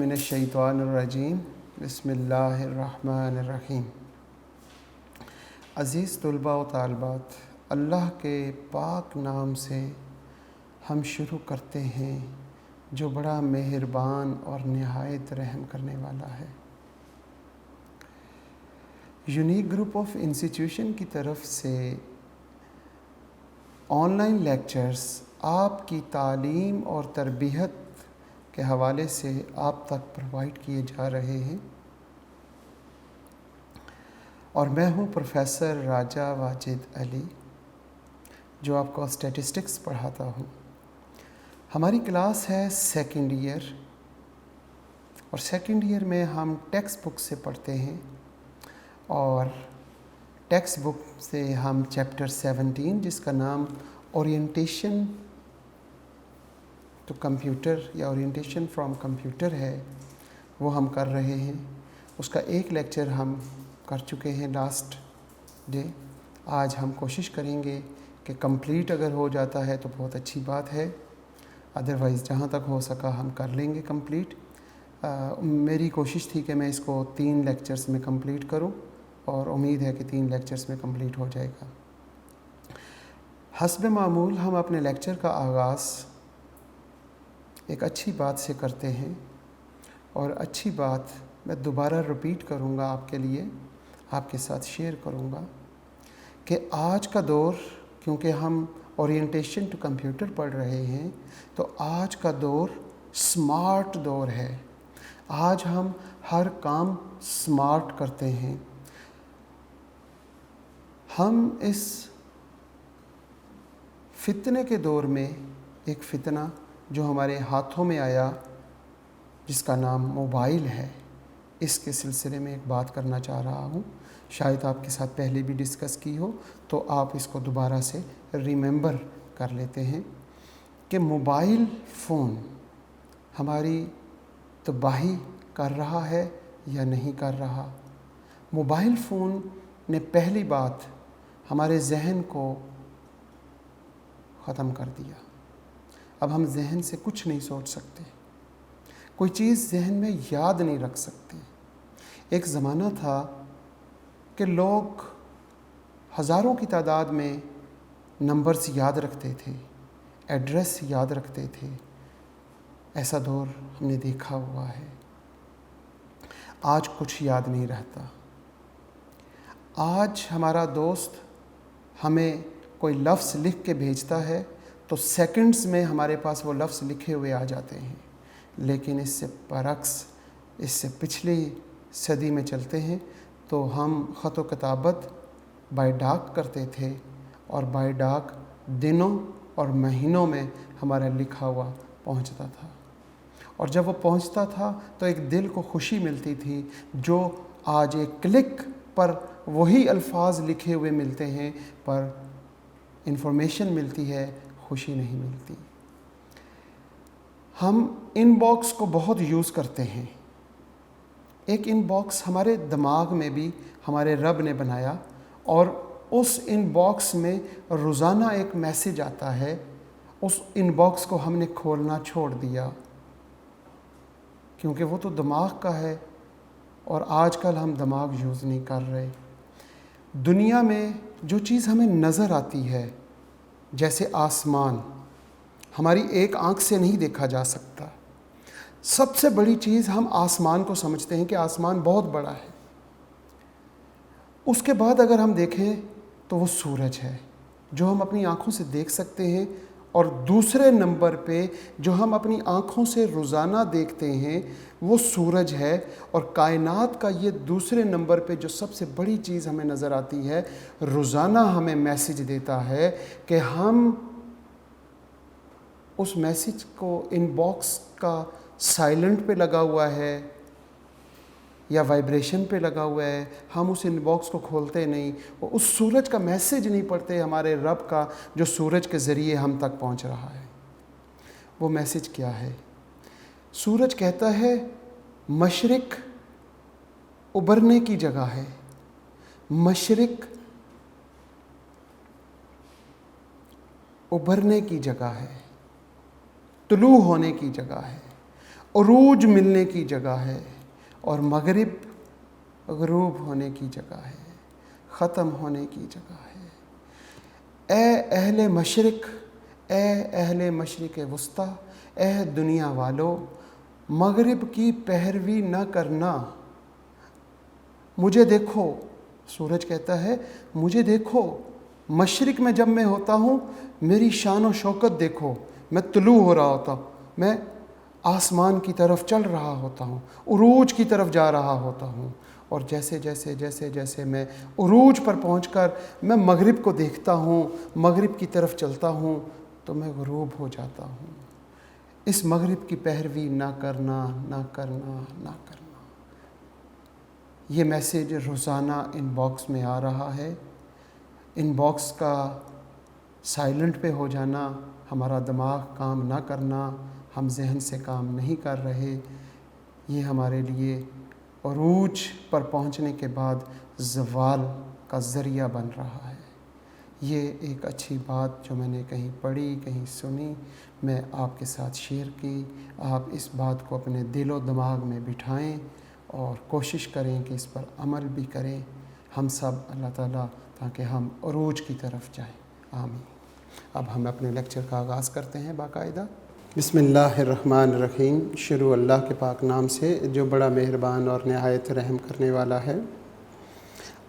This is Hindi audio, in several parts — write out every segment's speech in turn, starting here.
मिनश्शैतानिर्रजीम बिस्मिल्लाहिर्रहमानिर्रहीम। अज़ीज़ तुलबा व तालिबात, अल्लाह के पाक नाम से हम शुरू करते हैं जो बड़ा मेहरबान और नहायत रहम करने वाला है। यूनिक ग्रुप ऑफ इंस्टीट्यूशन की तरफ से ऑनलाइन लेक्चर्स आपकी तालीम और तरबियत के हवाले से आप तक प्रोवाइड किए जा रहे हैं और मैं हूं प्रोफेसर राजा वाजिद अली, जो आपको स्टैटिस्टिक्स पढ़ाता हूं। हमारी क्लास है सेकंड ईयर और सेकंड ईयर में हम टेक्स्ट बुक से पढ़ते हैं और टेक्स्ट बुक से हम चैप्टर 17 जिसका नाम ओरिएंटेशन टू कंप्यूटर या ओरिएंटेशन फ्रॉम कंप्यूटर है, वो हम कर रहे हैं। उसका एक लेक्चर हम कर चुके हैं लास्ट डे। आज हम कोशिश करेंगे कि कंप्लीट अगर हो जाता है तो बहुत अच्छी बात है, अदरवाइज़ जहाँ तक हो सका हम कर लेंगे कंप्लीट। मेरी कोशिश थी कि मैं इसको 3 लेक्चर्स में कंप्लीट करूं और उम्मीद है कि 3 लेक्चर्स में कंप्लीट हो जाएगा। हस्ब मामूल हम अपने लेक्चर का आगाज़ एक अच्छी बात से करते हैं और अच्छी बात मैं दोबारा रिपीट करूंगा आपके लिए, आपके साथ शेयर करूंगा कि आज का दौर, क्योंकि हम ओरिएंटेशन टू कंप्यूटर पढ़ रहे हैं, तो आज का दौर स्मार्ट दौर है। आज हम हर काम स्मार्ट करते हैं। हम इस फितने के दौर में एक फितना जो हमारे हाथों में आया जिसका नाम मोबाइल है, इसके सिलसिले में एक बात करना चाह रहा हूँ। शायद आपके साथ पहले भी डिस्कस की हो तो आप इसको दोबारा से रिमेंबर कर लेते हैं कि मोबाइल फ़ोन हमारी तबाही कर रहा है या नहीं कर रहा। मोबाइल फ़ोन ने पहली बात हमारे जहन को ख़त्म कर दिया। अब हम जहन से कुछ नहीं सोच सकते, कोई चीज़ जहन में याद नहीं रख सकते। एक ज़माना था कि लोग हज़ारों की तादाद में नंबर्स याद रखते थे, एड्रेस याद रखते थे। ऐसा दौर हमने देखा हुआ है। आज कुछ याद नहीं रहता। आज हमारा दोस्त हमें कोई लफ्ज़ लिख के भेजता है तो सेकंड्स में हमारे पास वो लफ्ज़ लिखे हुए आ जाते हैं। लेकिन इससे बरक्स, इससे पिछली सदी में चलते हैं तो हम ख़त व किताबत बाय डाक करते थे और बाय डाक दिनों और महीनों में हमारा लिखा हुआ पहुंचता था। और जब वो पहुंचता था तो एक दिल को खुशी मिलती थी, जो आज एक क्लिक पर वही अल्फाज लिखे हुए मिलते हैं पर इंफॉर्मेशन मिलती है, खुशी नहीं मिलती। हम इनबॉक्स को बहुत यूज़ करते हैं। एक इनबॉक्स हमारे दिमाग में भी हमारे रब ने बनाया और उस इनबॉक्स में रोज़ाना एक मैसेज आता है। उस इनबॉक्स को हमने खोलना छोड़ दिया क्योंकि वो तो दिमाग का है और आजकल हम दिमाग यूज़ नहीं कर रहे। दुनिया में जो चीज़ हमें नज़र आती है, जैसे आसमान, हमारी एक आँख से नहीं देखा जा सकता। सबसे बड़ी चीज़ हम आसमान को समझते हैं कि आसमान बहुत बड़ा है। उसके बाद अगर हम देखें तो वो सूरज है जो हम अपनी आँखों से देख सकते हैं, और दूसरे नंबर पे जो हम अपनी आँखों से रोज़ाना देखते हैं वो सूरज है। और कायनात का ये दूसरे नंबर पे जो सबसे बड़ी चीज़ हमें नज़र आती है, रोज़ाना हमें मैसेज देता है कि हम उस मैसेज को इनबॉक्स का साइलेंट पे लगा हुआ है या वाइब्रेशन पे लगा हुआ है, हम उस इनबॉक्स को खोलते नहीं, उस सूरज का मैसेज नहीं पढ़ते हमारे रब का, जो सूरज के ज़रिए हम तक पहुंच रहा है। वो मैसेज क्या है? सूरज कहता है मशरिक़ उभरने की जगह है, मशरिक़ उभरने की जगह है, तुलू होने की जगह है। उरूज मिलने की जगह है और मगरिब ग़ुरूब होने की जगह है, ख़त्म होने की जगह है। ए अहले मशरिक़, ए अहले मशरिक़ वस्ता, ए दुनिया वालों, मगरिब की पैरवी न करना। मुझे देखो, सूरज कहता है मुझे देखो, मशरिक़ में जब मैं होता हूँ मेरी शान व शौकत देखो, मैं तुलू हो रहा होता हूँ, मैं आसमान की तरफ चल रहा होता हूँ, उरूज की तरफ जा रहा होता हूँ। और जैसे जैसे जैसे जैसे मैं उरूज पर पहुंचकर मैं मगरिब को देखता हूँ, मगरिब की तरफ चलता हूँ, तो मैं ग़ुरूब हो जाता हूँ। इस मगरिब की पैरवी ना करना, ना करना, ना करना। ये मैसेज रोज़ाना इनबॉक्स में आ रहा है। इनबॉक्स का साइलेंट पे हो जाना, हमारा दिमाग काम ना करना, हम जहन से काम नहीं कर रहे, ये हमारे लिए उरूज पर पहुंचने के बाद ज़वाल का ज़रिया बन रहा है। ये एक अच्छी बात जो मैंने कहीं पढ़ी, कहीं सुनी, मैं आपके साथ शेयर की। आप इस बात को अपने दिलो दिमाग में बिठाएं और कोशिश करें कि इस पर अमल भी करें हम सब, अल्लाह ताला, ताकि हम उरूज की तरफ जाएं। आमीन। अब हम अपने लेक्चर का आगाज़ करते हैं बाकायदा। बिस्मिल्लाहिर्रहमानिर्रहीम। शुरू अल्लाह के पाक नाम से जो बड़ा मेहरबान और नहायत रहम करने वाला है।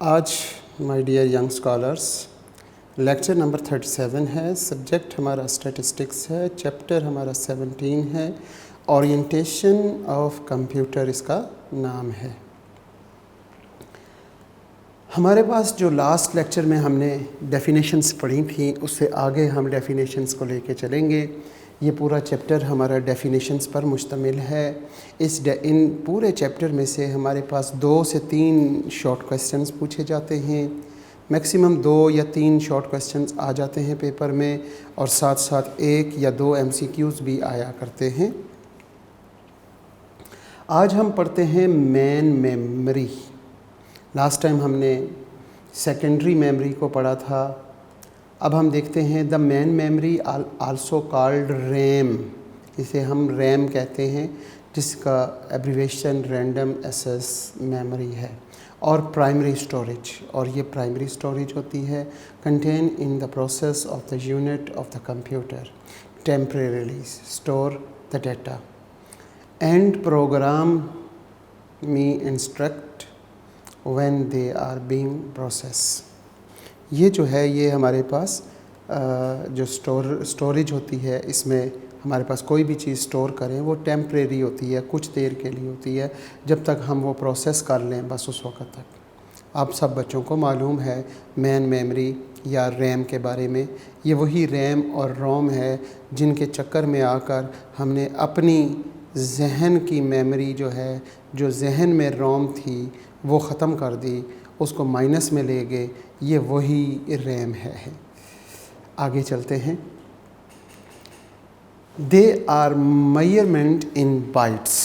आज my dear young scholars, lecture number 37 है। सब्जेक्ट हमारा स्टैटिस्टिक्स है, चैप्टर हमारा 17 है, ओरिएंटेशन ऑफ कंप्यूटर इसका नाम है। हमारे पास जो लास्ट लेक्चर में हमने डेफिनेशंस पढ़ी थी, उससे आगे हम डेफिनेशंस को लेके चलेंगे। ये पूरा चैप्टर हमारा डेफिनेशंस पर मुश्तमिल है। इन पूरे चैप्टर में से हमारे पास 2 से 3 शॉर्ट क्वेश्चंस पूछे जाते हैं। मैक्सिमम 2 या 3 शॉर्ट क्वेश्चंस आ जाते हैं पेपर में, और साथ साथ 1 या 2 MCQs भी आया करते हैं। आज हम पढ़ते हैं मेन मेमोरी। लास्ट टाइम हमने सेकेंडरी मेमोरी को पढ़ा था। अब हम देखते हैं the main memory also called RAM, इसे हम रैम कहते हैं, जिसका एब्रीवेशन रैंडम एक्सेस मेमोरी है। और प्राइमरी स्टोरेज, और ये प्राइमरी स्टोरेज होती है contain in the process of the unit of the computer temporarily store the data and program me instruct when they are being process. ये जो है, ये हमारे पास जो स्टोरेज होती है, इसमें हमारे पास कोई भी चीज़ स्टोर करें वो टेम्परेरी होती है, कुछ देर के लिए होती है, जब तक हम वो प्रोसेस कर लें बस उस वक्त तक। आप सब बच्चों को मालूम है मेन मेमोरी या रैम के बारे में। ये वही रैम और रोम है जिनके चक्कर में आकर हमने अपनी जहन की मेमोरी जो है, जो जहन में रोम थी वो ख़त्म कर दी, उसको माइनस में ले गए। ये वही रैम है। आगे चलते हैं। They R measurement in bytes.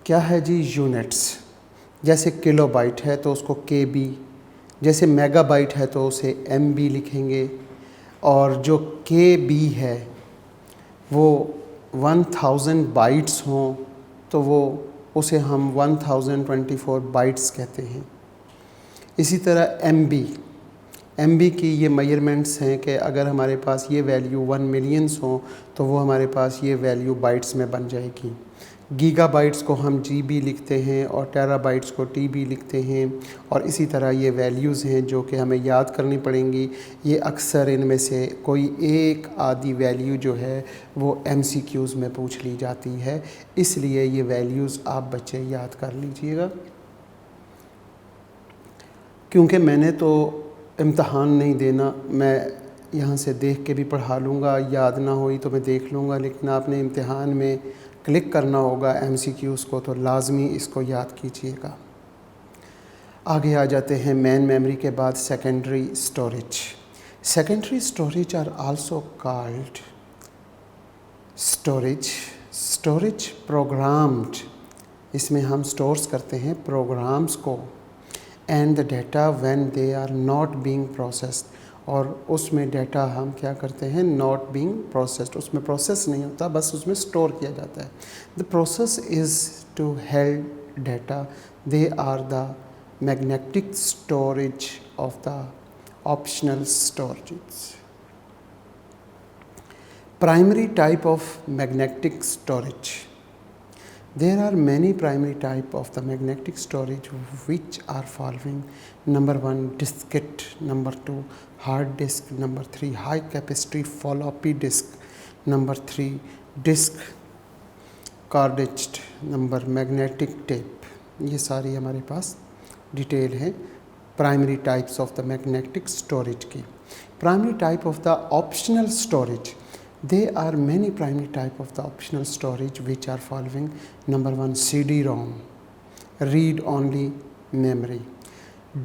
क्या है जी? यूनिट्स। जैसे किलो बाइट है तो उसको KB, जैसे मेगा बाइट है तो उसे MB लिखेंगे, और जो KB है वो 1000 बाइट्स हों तो वो उसे हम 1024 बाइट्स कहते हैं। इसी तरह MB की ये मेजरमेंट्स हैं कि अगर हमारे पास ये वैल्यू 1 मिलियंस हो तो वो हमारे पास ये वैल्यू बाइट्स में बन जाएगी। गीगाबाइट्स को हम GB लिखते हैं और टेराबाइट्स को TB लिखते हैं। और इसी तरह ये वैल्यूज़ हैं जो कि हमें याद करनी पड़ेंगी। ये अक्सर इनमें से कोई एक आधी वैल्यू जो है वो MCQs में पूछ ली जाती है, इसलिए ये वैल्यूज़ आप बच्चे याद कर लीजिएगा। क्योंकि मैंने तो इम्तहान नहीं देना, मैं यहाँ से देख के भी पढ़ा लूँगा, याद ना हुई तो मैं देख लूँगा, लेकिन आपने इम्तहान में क्लिक करना होगा MCQs को, तो लाजमी इसको याद कीजिएगा। आगे आ जाते हैं मेन मेमोरी के बाद secondary storage. Secondary storage are also called storage programmed. इसमें हम स्टोर्स करते हैं प्रोग्राम्स को, and the data when they are not being processed, और उसमें डाटा हम क्या करते हैं, नॉट बीइंग प्रोसेस्ड, उसमें प्रोसेस नहीं होता, बस उसमें स्टोर किया जाता है। The process is to held data, they are the magnetic storage of the optional storage. Primary type of magnetic storage. There are many primary type of the magnetic storage which are following. Number 1, diskette. Number 2, hard disk. Number 3, high capacity floppy disk. Number 3, disk cartridge. Number magnetic tape. ये सारी हमारे पास डिटेल है primary types of the magnetic storage की। Primary type of the optional storage, there are many primary type of the optional storage which are following. Number 1, CD-ROM, read only memory.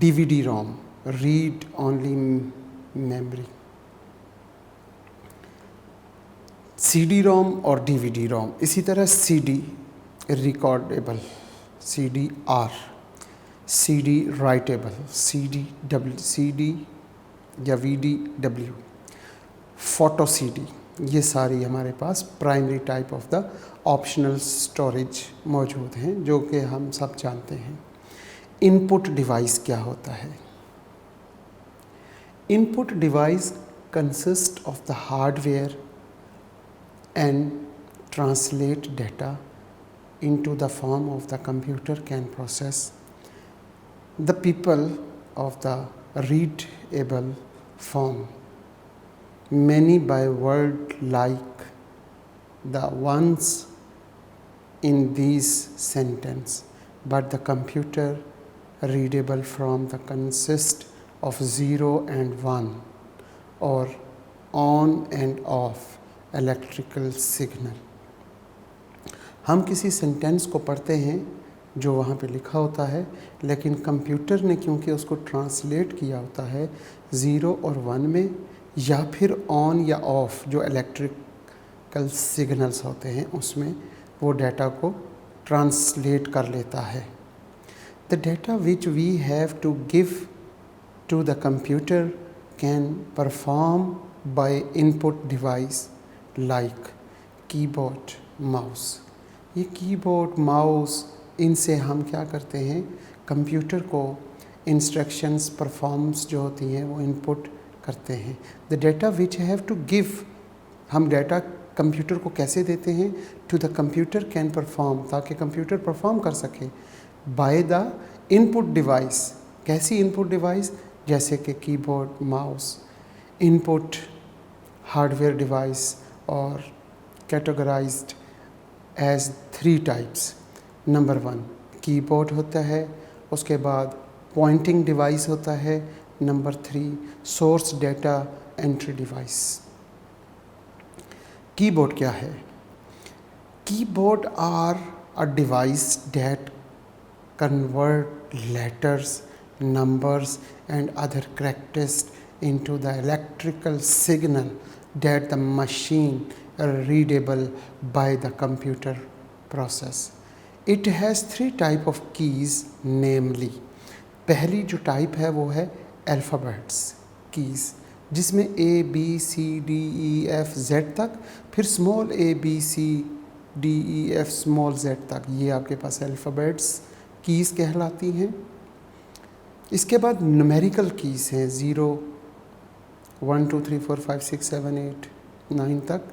DVD-ROM, read only memory. CD-ROM और DVD-ROM, इसी तरह CD recordable, CD-R, CD writable, CD या VDW, फोटो CD, ये सारी हमारे पास primary type of the optional storage मौजूद हैं जो कि हम सब जानते हैं। इनपुट डिवाइस क्या होता है? Input device consist of the hardware and translate data into the form of the computer can process the people of the readable form. Many by word like the ones in these sentence, but the computer readable from the consist of 0 and 1 or on and off electrical signal. हम किसी सेंटेंस को पढ़ते हैं जो वहाँ पे लिखा होता है, लेकिन कंप्यूटर ने क्योंकि उसको ट्रांसलेट किया होता है 0 और 1 में, या फिर ऑन या ऑफ जो इलेक्ट्रिकल सिग्नल्स होते हैं उसमें वो डाटा को ट्रांसलेट कर लेता है। The data which we have to give to the computer can perform by input device like keyboard, mouse. ये कीबोर्ड, माउस, इनसे हम क्या करते हैं, कंप्यूटर को इंस्ट्रक्शंस परफॉर्म्स जो होती हैं वो इनपुट करते हैं। The data which have to give, हम डाटा कंप्यूटर को कैसे देते हैं, to the computer can perform, ताकि कंप्यूटर परफॉर्म कर सके, बाय द इनपुट डिवाइस। कैसी इनपुट डिवाइस? जैसे कि keyboard, mouse. Input hardware device और categorised as 3 types. Number 1 keyboard होता है, उसके बाद पॉइंटिंग डिवाइस होता है, number 3 source data entry device. Keyboard क्या है? Keyboard are a device that convert letters, numbers and other characters into the electrical signal that the machine readable by the computer process. It has 3 type of keys, namely पहली जो टाइप है वो है अल्फ़ाबेट्स कीज़, जिसमें A B C D E F Z तक, फिर small a b c d e f small z तक, ये आपके पास अल्फ़ाबेट्स कीज़ कहलाती हैं। इसके बाद न्यूमेरिकल कीज़ हैं 0 1 2 3 4 5 6 7 8 9 तक।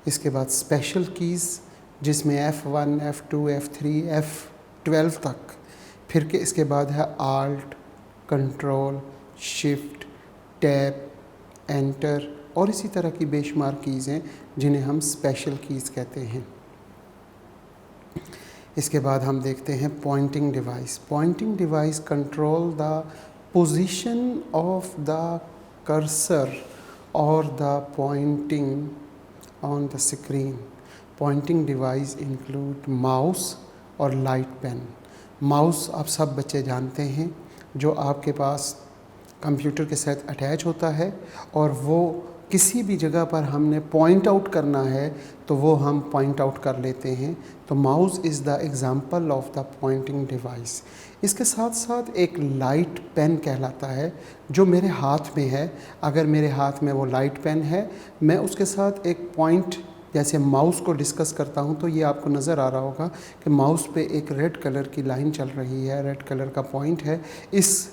इसके बाद स्पेशल कीज़ जिसमें F1 F2 F3 F12 तक। फिर के इसके बाद है alt, control, shift, tab, enter और इसी तरह की बेशुमार कीज़ हैं जिन्हें हम स्पेशल कीज़ कहते हैं। इसके बाद हम देखते हैं pointing device. Pointing device control the position of the cursor और the pointing on the screen. Pointing device include mouse और लाइट पेन। माउस आप सब बच्चे जानते हैं, जो आपके पास कंप्यूटर के साथ अटैच होता है और वो किसी भी जगह पर हमने पॉइंट आउट करना है तो वो हम पॉइंट आउट कर लेते हैं। तो mouse is the example of the pointing device. इसके साथ साथ एक लाइट पेन कहलाता है जो मेरे हाथ में है। अगर मेरे हाथ में वो लाइट पेन है, मैं उसके साथ एक पॉइंट जैसे माउस को डिस्कस करता हूँ तो ये आपको नज़र आ रहा होगा कि माउस पे एक रेड कलर की लाइन चल रही है, रेड कलर का पॉइंट है। इस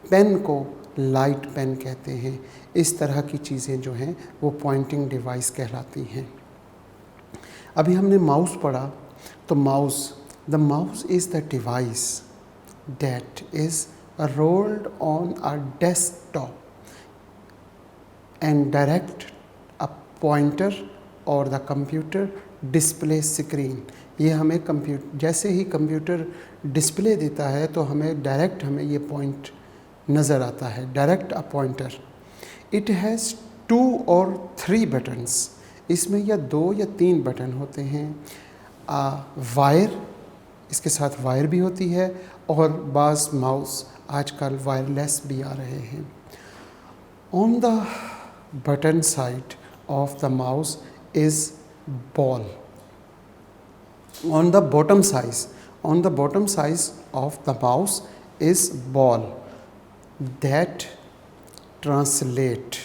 पेन को लाइट पेन कहते हैं। इस तरह की चीज़ें जो हैं वो पॉइंटिंग डिवाइस कहलाती हैं। अभी हमने माउस पढ़ा, तो the mouse is the device that is rolled on a desktop and direct a pointer और द कंप्यूटर डिस्प्ले स्क्रीन। ये हमें जैसे ही कंप्यूटर डिस्प्ले देता है तो हमें ये पॉइंट नज़र आता है, direct a pointer. It has 2 और 3 बटन्स। इसमें या 2 या 3 बटन होते हैं। वायर, इसके साथ वायर भी होती है, और बाज़ माउस आजकल वायरलेस भी आ रहे हैं। On the button side of the mouse is ball. on the bottom size of the mouse is ball that translate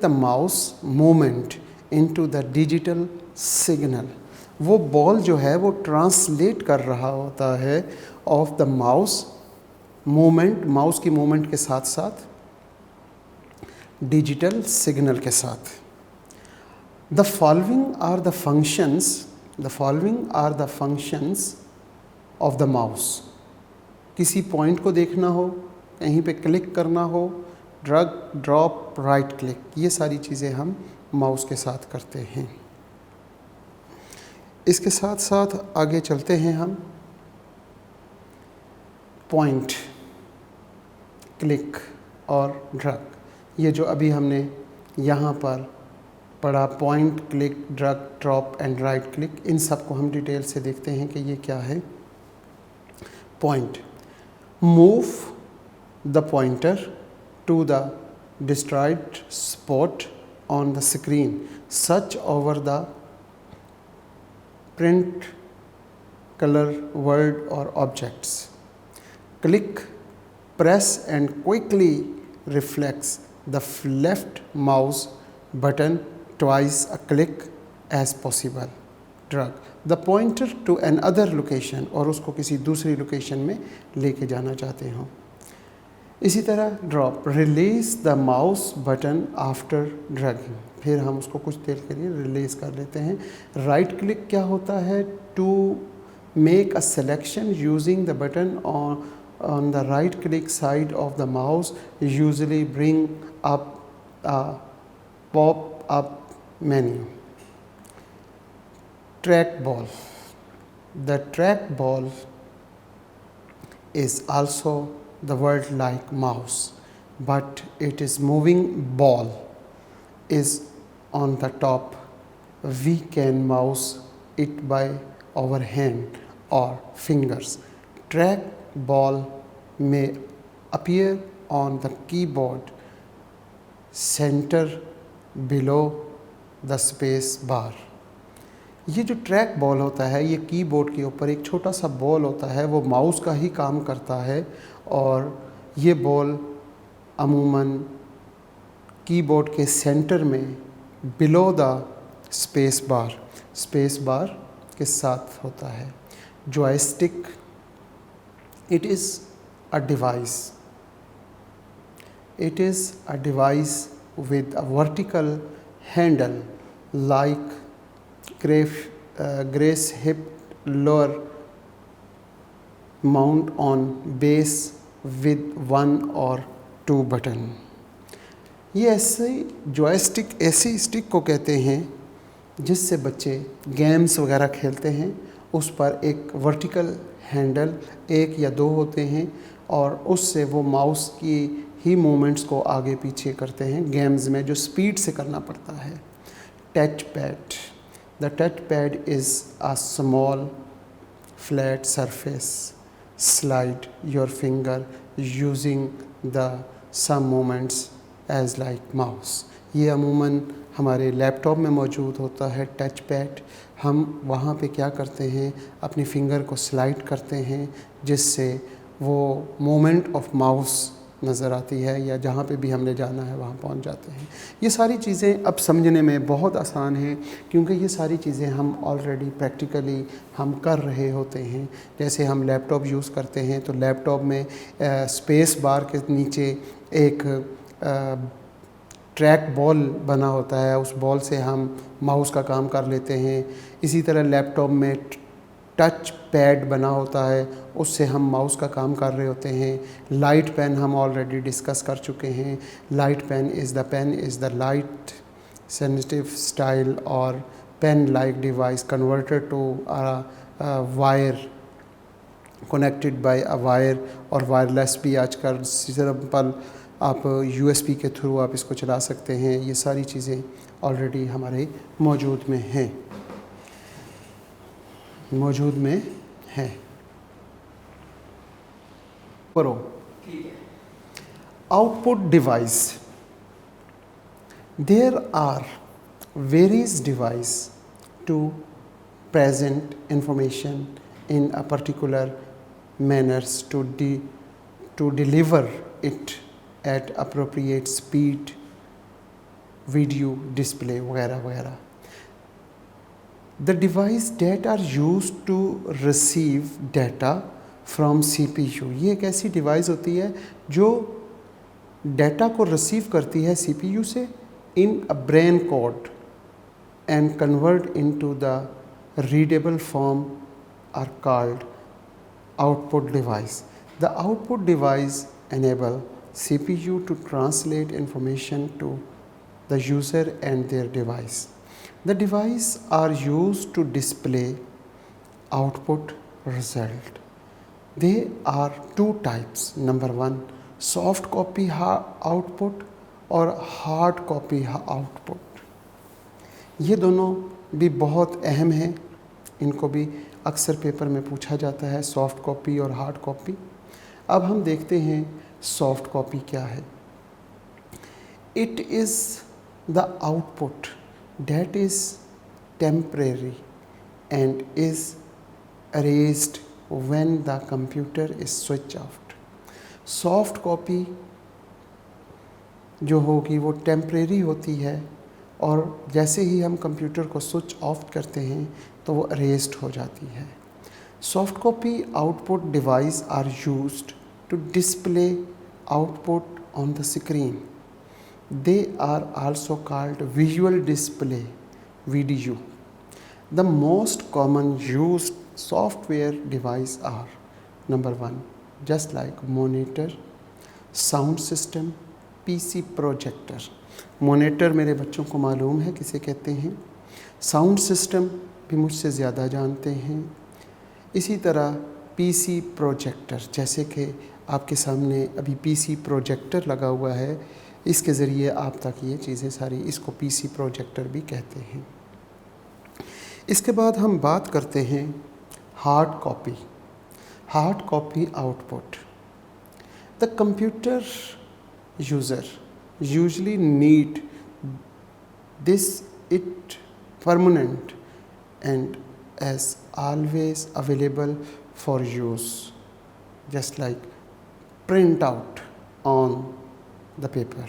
the mouse movement into the digital signal। वो बॉल जो है वो ट्रांसलेट कर रहा होता है of the mouse movement, mouse की मूवमेंट के साथ साथ डिजिटल सिग्नल के साथ। The following are the functions of the mouse। किसी पॉइंट को देखना हो, कहीं पे क्लिक करना हो, ड्रैग, ड्रॉप, राइट क्लिक, ये सारी चीज़ें हम माउस के साथ करते हैं। इसके साथ साथ आगे चलते हैं हम। पॉइंट, क्लिक और ड्रैग, ये जो अभी हमने यहाँ पर पढ़ा, point, click, drag, drop and right click, इन सब को हम डिटेल से देखते हैं कि ये क्या है। Point, move the pointer to the described spot on the screen such over the print, colour, word और objects. Click, press and quickly reflex the left mouse button twice a click as possible। Drag the pointer to another location, और उसको किसी दूसरी लोकेशन में लेके जाना चाहते हो। इसी तरह drop, release the mouse button after dragging, फिर हम उसको कुछ देर के लिए रिलीज कर लेते हैं। राइट क्लिक क्या होता है? To make a selection using the button on the right click side of the mouse usually bring up a pop-up menu। Trackball, the trackball is also the word like mouse, but it is moving ball is on the top। We can mouse it by our hand or fingers। Trackball may appear on the keyboard center below the space bar। ये जो ट्रैक बॉल होता है, ये कीबोर्ड के ऊपर एक छोटा सा बॉल होता है, वो माउस का ही काम करता है, और ये बॉल अमूमन कीबोर्ड के सेंटर में बिलो द स्पेस बार के साथ होता है। Joystick, it is a device with a vertical handle like grace hip lower mount on base with 1 or 2 button। ये ऐसे जॉयस्टिक, ऐसी स्टिक को कहते हैं जिससे बच्चे गेम्स वगैरह खेलते हैं। उस पर एक वर्टिकल हैंडल 1 या 2 होते हैं, और उससे वो माउस की ही मूवमेंट्स को आगे पीछे करते हैं गेम्स में, जो स्पीड से करना पड़ता है। Touch pad, the touch pad is a small flat surface, slide your finger using the some moments as like mouse। ये अमूमन हमारे लैपटॉप में मौजूद होता है टच पैड। हम वहाँ पे क्या करते हैं, अपनी फिंगर को स्लाइड करते हैं जिससे वो मोमेंट ऑफ माउस नज़र आती है, या जहाँ पे भी हमने जाना है वहाँ पहुँच जाते हैं। ये सारी चीज़ें अब समझने में बहुत आसान हैं क्योंकि ये सारी चीज़ें हम ऑलरेडी प्रैक्टिकली हम कर रहे होते हैं। जैसे हम लैपटॉप यूज़ करते हैं तो लैपटॉप में स्पेस बार के नीचे एक ट्रैक बॉल बना होता है, उस बॉल से हम माउस का काम कर लेते हैं। इसी तरह लैपटॉप में टच पैड बना होता है, उससे हम माउस का काम कर रहे होते हैं। लाइट पेन हम ऑलरेडी डिस्कस कर चुके हैं। Light pen is the light sensitive style और pen like device converted to wire connected by a wire, और वायरलेस भी आजकल सिंपल आप USB के थ्रू आप इसको चला सकते हैं। ये सारी चीज़ें ऑलरेडी हमारे मौजूद में हैं। करो output device. There are various device to present information in a particular manners to deliver it at appropriate speed, video display वगैरह वगैरह। The device that are used to receive data from CPU, ये एक ऐसी डिवाइस होती है जो डाटा को रिसीव करती है CPU से in a brain code and convert into the readable form are called output device. The output device enable CPU to translate information to the user and their device. The device are used to display output result. They are two types. Number one, soft copy output और hard copy output। ये दोनों भी बहुत अहम हैं, इनको भी अक्सर पेपर में पूछा जाता है, सॉफ्ट कॉपी और हार्ड कॉपी। अब हम देखते हैं सॉफ्ट कॉपी क्या है। It is the output that is temporary and is erased when the computer is switched off। Soft copy जो होगी वो टेम्परेरी होती है और जैसे ही हम कंप्यूटर को स्विच ऑफ करते हैं तो वो अरेस्ट हो जाती है। Soft copy output device are used to display output on the screen. They are also called visual display VDU। The most common used software device are number 1 just like monitor, sound system, PC projector. Monitor मेरे बच्चों को मालूम है किसे कहते हैं, साउंड सिस्टम भी मुझसे ज़्यादा जानते हैं। इसी तरह PC प्रोजेक्टर, जैसे कि आपके सामने अभी PC प्रोजेक्टर लगा हुआ है, इसके ज़रिए आप तक ये चीज़ें सारी, इसको PC प्रोजेक्टर भी कहते हैं। इसके बाद हम बात करते हैं hard copy. Hard copy output. The computer user usually need this it permanent and as always available for use, just like print out on the paper।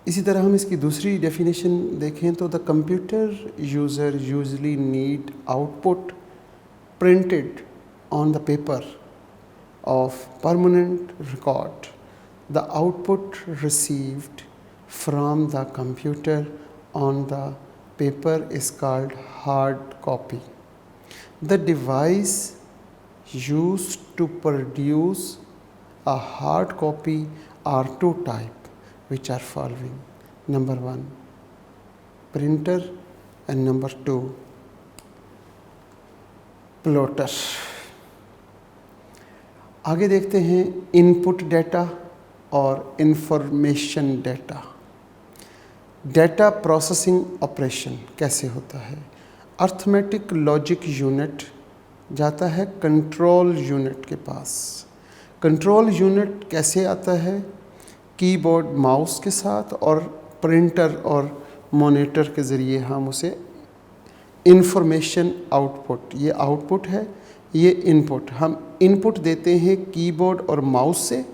इसी तरह हम इसकी दूसरी डेफिनेशन देखें तो the computer user usually need output printed on the paper of permanent record। The output received from the computer on the paper is called hard copy। The device used to produce a hard copy are two types, which are following: number 1 printer and number 2 plotter। आगे देखते हैं इनपुट डाटा और information data. Data processing operation कैसे होता है। अर्थमेटिक लॉजिक यूनिट जाता है कंट्रोल यूनिट के पास। कंट्रोल यूनिट कैसे आता है? कीबोर्ड माउस के साथ और प्रिंटर और मॉनिटर के ज़रिए हम उसे इंफॉर्मेशन आउटपुट, ये आउटपुट है, ये इनपुट, हम इनपुट देते हैं कीबोर्ड और माउस से,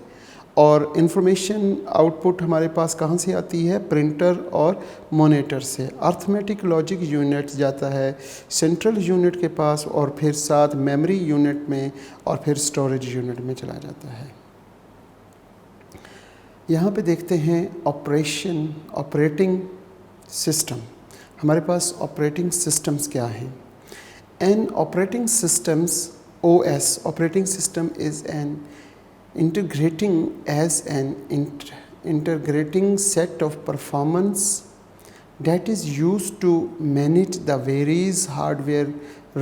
और इंफॉर्मेशन आउटपुट हमारे पास कहाँ से आती है? प्रिंटर और मॉनिटर से। अर्थमेटिक लॉजिक यूनिट जाता है सेंट्रल यूनिट के पास और फिर साथ मेमोरी यूनिट में और फिर स्टोरेज यूनिट में चला जाता है। यहाँ पे देखते हैं ऑपरेटिंग सिस्टम। हमारे पास ऑपरेटिंग सिस्टम्स क्या हैं? An operating systems, OS, operating system is an integrating set of performance that is used to manage the various hardware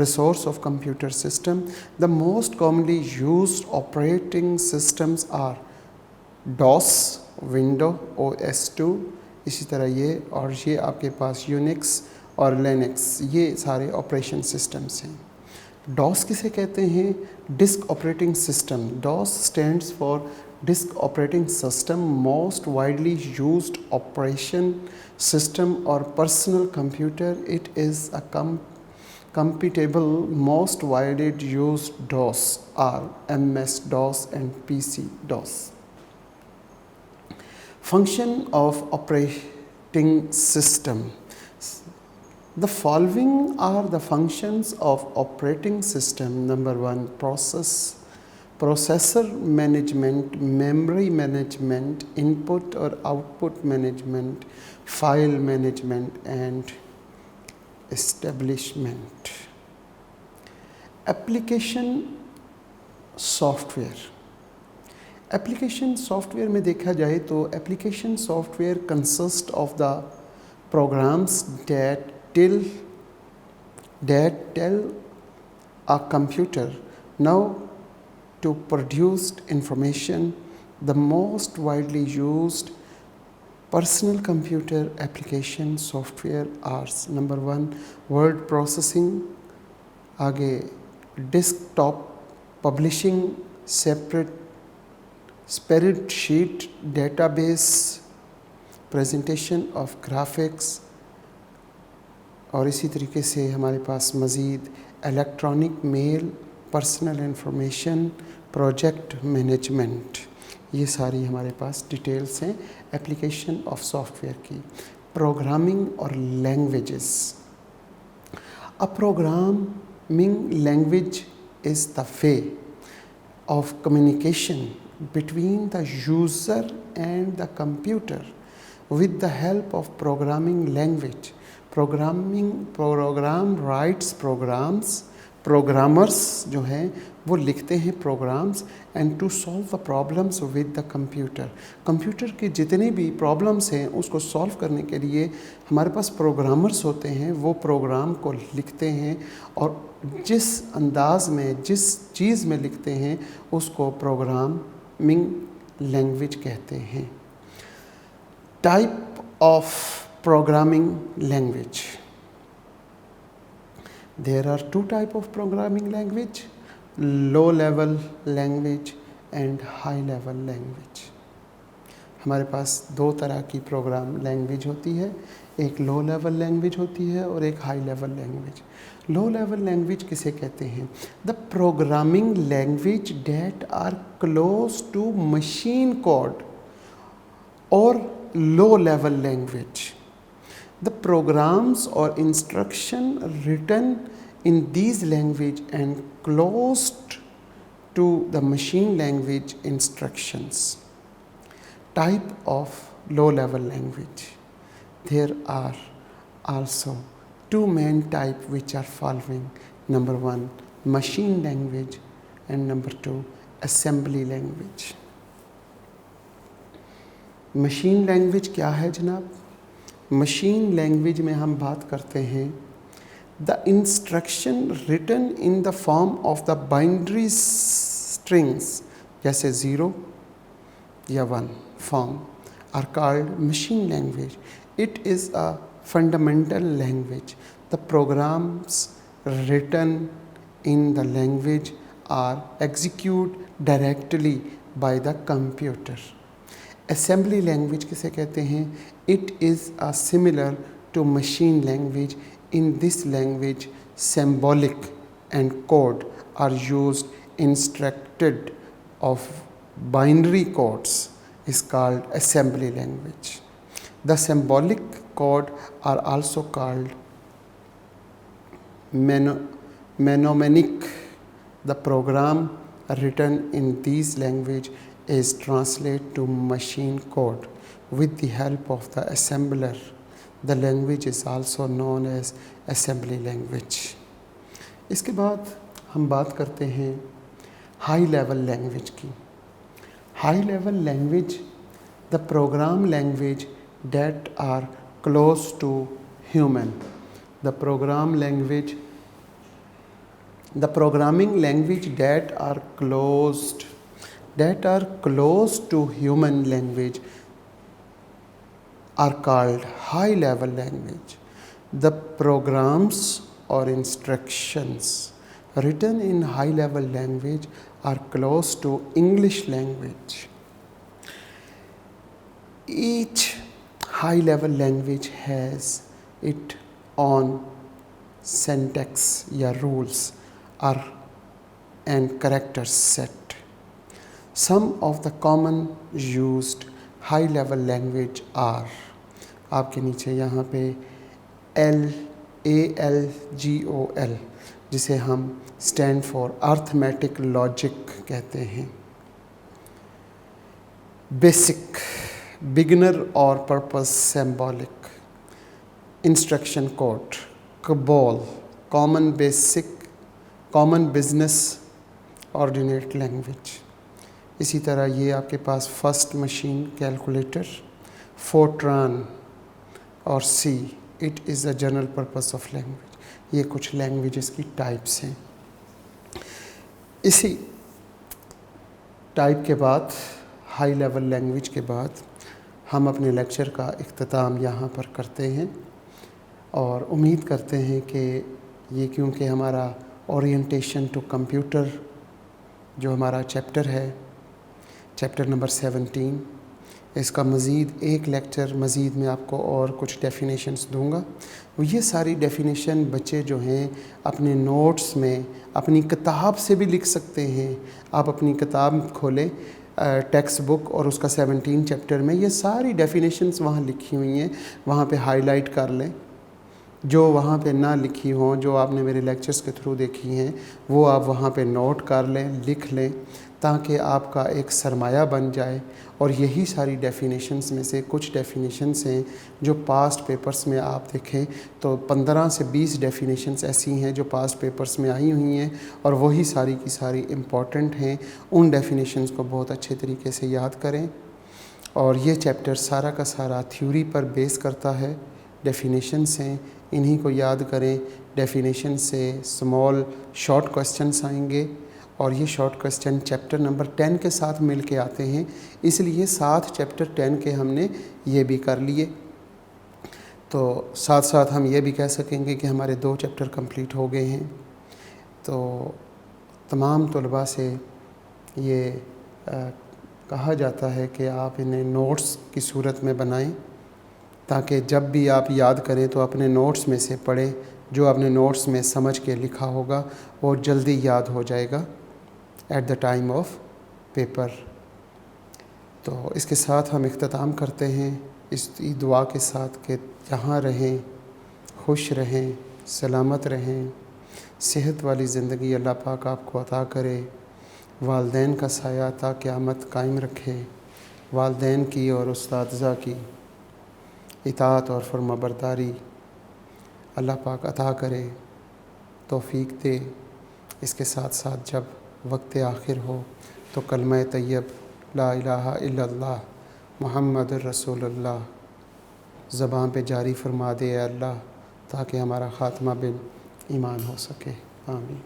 resource of computer system. The most commonly used operating systems are DOS, Windows, OS2, इसी तरह ये, और ये आपके पास यूनिक्स और लिनक्स, ये सारे ऑपरेशन सिस्टम्स हैं। डॉस किसे कहते हैं? Disk operating system. DOS stands for disk operating system, most widely used operation system और personal computer. It is a compatible most widely used DOS are MS-DOS and PC-DOS. Function of operating system. The following are the functions of operating system. Number one, processor management, memory management, input or output management, file management, and establishment. Application software. Application software में देखा जाए तो application software consist of the programs that tell a computer now to produce information. The most widely used personal computer application software are number one, word processing, आगे desktop publishing, spreadsheet database, presentation of graphics, और इसी तरीके से हमारे पास मज़ीद electronic mail, personal information, project management, ये सारी हमारे पास डिटेल्स हैं एप्लीकेशन ऑफ सॉफ्टवेयर की। प्रोग्रामिंग और languages. A programming language is the way of communication between the user and the computer with the help of programming language. Program writes programs, programmers जो हैं वो लिखते हैं programs and to solve the problems with the computer. Computer के जितने भी प्रॉब्लम्स हैं उसको सॉल्व करने के लिए हमारे पास प्रोग्रामर्स होते हैं, वो प्रोग्राम को लिखते हैं और जिस अंदाज में जिस चीज़ में लिखते हैं उसको प्रोग्रामिंग लैंग्वेज कहते हैं। Type of programming language. There are two types of programming language, low level language and high level language. हमारे पास दो तरह की प्रोग्राम लैंग्वेज होती है, एक लो लेवल लैंग्वेज होती है और एक high level language. Low level language किसे कहते हैं? The programming language that are close to machine code और low level language. The programs or instruction written in these language and closed to the machine language instructions. Type of low level language. There are also two main types which are following. Number one, machine language, and number two, assembly language. Machine language क्या है जनाब? मशीन लैंग्वेज में हम बात करते हैं the instruction written in the form of the binary strings, जैसे 0 या 1 form, are called machine language. It is a fundamental language. The programs written in the language are executed directly by the computer. Assembly language किसे कहते हैं? It is a similar to machine language. In this language symbolic and code are used instructed of binary codes is called assembly language. The symbolic code are also called mnemonic. The program written in these language is translated to machine code with the help of the assembler. The language is also known as assembly language. इसके बाद हम बात करते हैं हाई लेवल लैंग्वेज की। High level language the programme language that are close to human. The programming language that are close to human language are called high level language. The programs or instructions written in high level language are close to English language. Each high level language has its own syntax या rules or and character set. Some of the common used high level language are, आपके नीचे यहाँ पे ALGOL जिसे हम स्टैंड फॉर अर्थमेटिक लॉजिक कहते हैं। बेसिक, बिगिनर और purpose symbolic, instruction code, COBOL, common business ordinate language. इसी तरह ये आपके पास फर्स्ट मशीन कैलकुलेटर, फोर्ट्रान और C, it is a general purpose of language. ये कुछ लैंग्वेजेस की टाइप्स हैं। इसी टाइप के बाद, हाई लेवल लैंग्वेज के बाद हम अपने लेक्चर का इख्तिताम यहाँ पर करते हैं और उम्मीद करते हैं कि ये, क्योंकि हमारा ओरिएंटेशन टू कंप्यूटर जो हमारा चैप्टर है, चैप्टर नंबर 17, इसका मज़ीद एक लेक्चर मज़ीद मैं आपको और कुछ डेफिनेशंस दूंगा। ये सारी डेफिनेशन बच्चे जो हैं अपने नोट्स में अपनी किताब से भी लिख सकते हैं। आप अपनी किताब खोलें, टेक्स्ट बुक, और उसका 17 चैप्टर में ये सारी डेफिनेशंस वहाँ लिखी हुई हैं, वहाँ पे हाईलाइट कर लें। जो वहाँ पे ना लिखी हों, जो आपने मेरे लेक्चर्स के थ्रू देखी हैं, वो आप वहाँ पे नोट कर लें, लिख लें, ताकि आपका एक सरमाया बन जाए। और यही सारी डेफिनेशंस में से कुछ डेफिनेशंस हैं जो पास्ट पेपर्स में आप देखें तो 15 से 20 डेफिनेशंस ऐसी हैं जो पास्ट पेपर्स में आई हुई हैं, और वही सारी की सारी इम्पॉर्टेंट हैं। उन डेफिनेशंस को बहुत अच्छे तरीके से याद करें। और ये चैप्टर सारा का सारा थ्योरी पर बेस करता है। डेफिनेशंस हैं, इन्हीं को याद करें। डेफिनेशन से स्मॉल शॉर्ट क्वेश्चंस आएंगे, और ये शॉर्ट क्वेश्चन चैप्टर नंबर 10 के साथ मिल के आते हैं, इसलिए साथ चैप्टर 10 के हमने ये भी कर लिए। तो साथ साथ हम ये भी कह सकेंगे कि हमारे 2 चैप्टर कंप्लीट हो गए हैं। तो तमाम तलबा से ये कहा जाता है कि आप इन्हें नोट्स की सूरत में बनाएं, ताकि जब भी आप याद करें तो अपने नोट्स में से पढ़ें। जो आपने नोट्स में समझ के लिखा होगा वो जल्दी याद हो जाएगा at the time of paper. तो इसके साथ हम इख्तिताम करते हैं इस दुआ के साथ कि यहाँ रहें, खुश रहें, सलामत रहें, सेहत वाली ज़िंदगी अल्लाह पाक आपको अता करे, वालदैन का साया ता क़यामत कायम रखे, वालदैन की और उस्ताज़ा की इताअत और फरमाबरदारी अल्लाह पाक अता करे, तौफ़ीक दे। इसके साथ साथ जब वक्त आखिर हो तो कलमा तैयब ला इलाहा इल्लल्लाह मुहम्मदुर रसूलुल्लाह ज़बान पे जारी फरमा दे अल्लाह, ताकि हमारा ख़ात्मा बिल ईमान हो सके। आमीन।